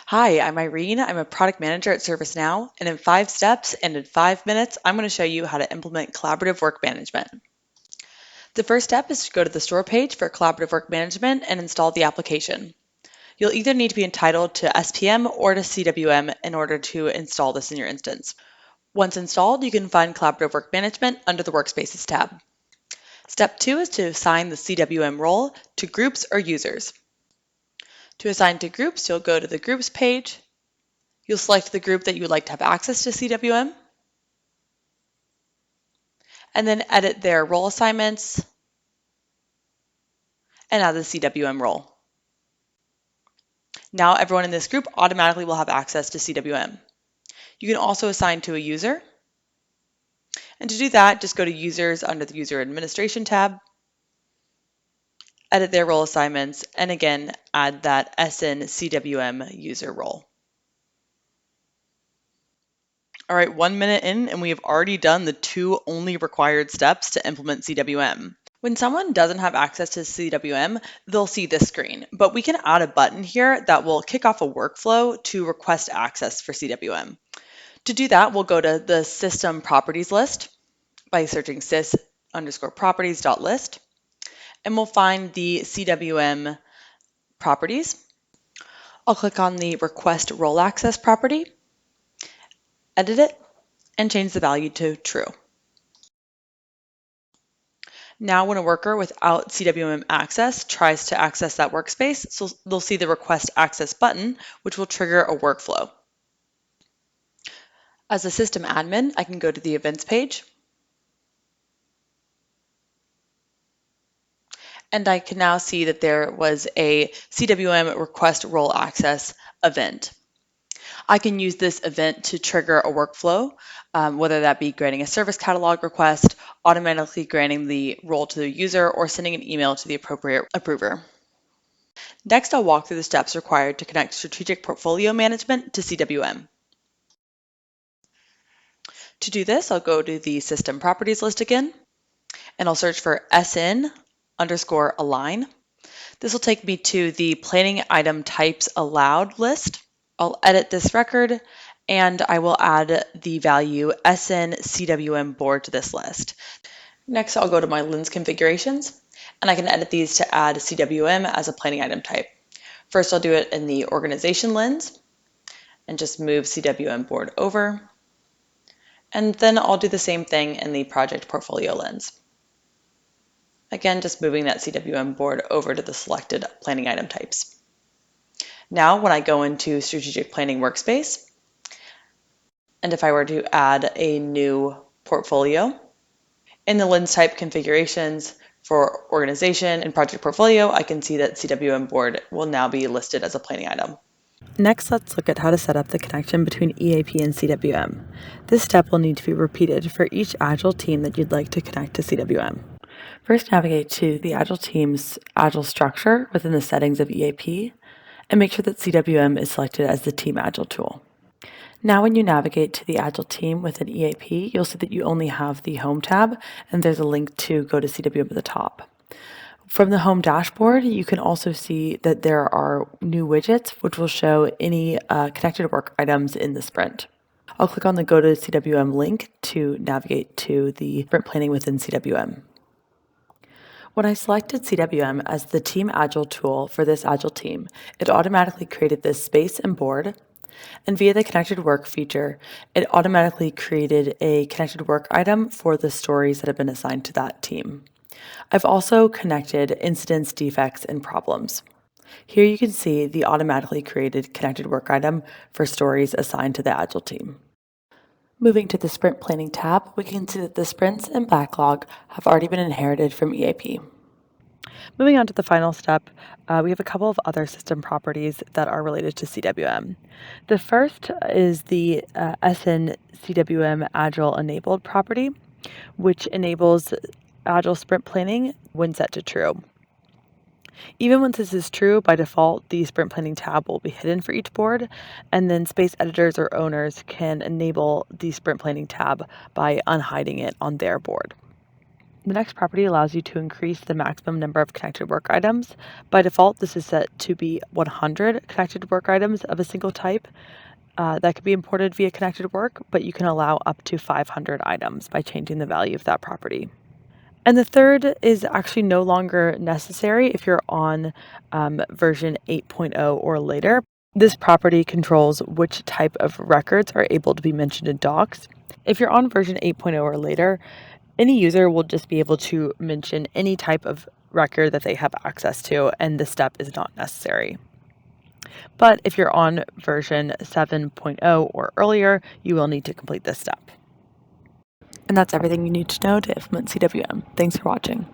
Hi, I'm Irene. I'm a product manager at ServiceNow, and in 5 steps and in 5 minutes, I'm going to show you how to implement collaborative work management. The first step is to go to the store page for collaborative work management and install the application. You'll either need to be entitled to SPM or to CWM in order to install this in your instance. Once installed, you can find collaborative work management under the Workspaces tab. Step 2 is to assign the CWM role to groups or users. To assign to groups, you'll go to the Groups page. You'll select the group that you would like to have access to CWM, and then edit their role assignments and add the CWM role. Now everyone in this group automatically will have access to CWM. You can also assign to a user. And to do that, just go to Users under the User Administration tab, edit their role assignments, and again, add that SN CWM user role. All right, 1 minute in, and we have already done the 2 only required steps to implement CWM. When someone doesn't have access to CWM, they'll see this screen, but we can add a button here that will kick off a workflow to request access for CWM. To do that, we'll go to the System Properties list by searching sys_properties.list, and we'll find the CWM properties. I'll click on the Request Role Access property, edit it, and change the value to true. Now when a worker without CWM access tries to access that workspace, so they'll see the Request Access button, which will trigger a workflow. As a system admin, I can go to the Events page, and I can now see that there was a CWM Request Role Access event. I can use this event to trigger a workflow, whether that be granting a service catalog request, automatically granting the role to the user, or sending an email to the appropriate approver. Next, I'll walk through the steps required to connect strategic portfolio management to CWM. To do this, I'll go to the System Properties list again, and I'll search for SN_align. This will take me to the Planning Item Types Allowed list. I'll edit this record, and I will add the value SN CWM board to this list. Next, I'll go to my lens configurations, and I can edit these to add CWM as a planning item type. First, I'll do it in the organization lens and just move CWM board over. And then I'll do the same thing in the project portfolio lens. Again, just moving that CWM board over to the selected planning item types. Now, when I go into Strategic Planning Workspace, and if I were to add a new portfolio, in the lens type configurations for organization and project portfolio, I can see that CWM board will now be listed as a planning item. Next, let's look at how to set up the connection between EAP and CWM. This step will need to be repeated for each Agile team that you'd like to connect to CWM. First, navigate to the Agile team's Agile structure within the settings of EAP, and make sure that CWM is selected as the Team Agile tool. Now when you navigate to the Agile team within EAP, you'll see that you only have the Home tab, and there's a link to go to CWM at the top. From the Home dashboard, you can also see that there are new widgets, which will show any connected work items in the sprint. I'll click on the Go to CWM link to navigate to the sprint planning within CWM. When I selected CWM as the Team Agile tool for this Agile team, it automatically created this space and board, and via the connected work feature, it automatically created a connected work item for the stories that have been assigned to that team. I've also connected incidents, defects, and problems. Here you can see the automatically created connected work item for stories assigned to the Agile team. Moving to the Sprint Planning tab, we can see that the sprints and backlog have already been inherited from EAP. Moving on to the final step, we have a couple of other system properties that are related to CWM. The first is the SN CWM Agile Enabled property, which enables Agile sprint planning when set to true. Even when this is true, by default, the sprint planning tab will be hidden for each board, and then space editors or owners can enable the sprint planning tab by unhiding it on their board. The next property allows you to increase the maximum number of connected work items. By default, this is set to be 100 connected work items of a single type that could be imported via connected work, but you can allow up to 500 items by changing the value of that property. And the third is actually no longer necessary if you're on version 8.0 or later. This property controls which type of records are able to be mentioned in docs. If you're on version 8.0 or later, any user will just be able to mention any type of record that they have access to, and this step is not necessary. But if you're on version 7.0 or earlier, you will need to complete this step. And that's everything you need to know to implement CWM. Thanks for watching.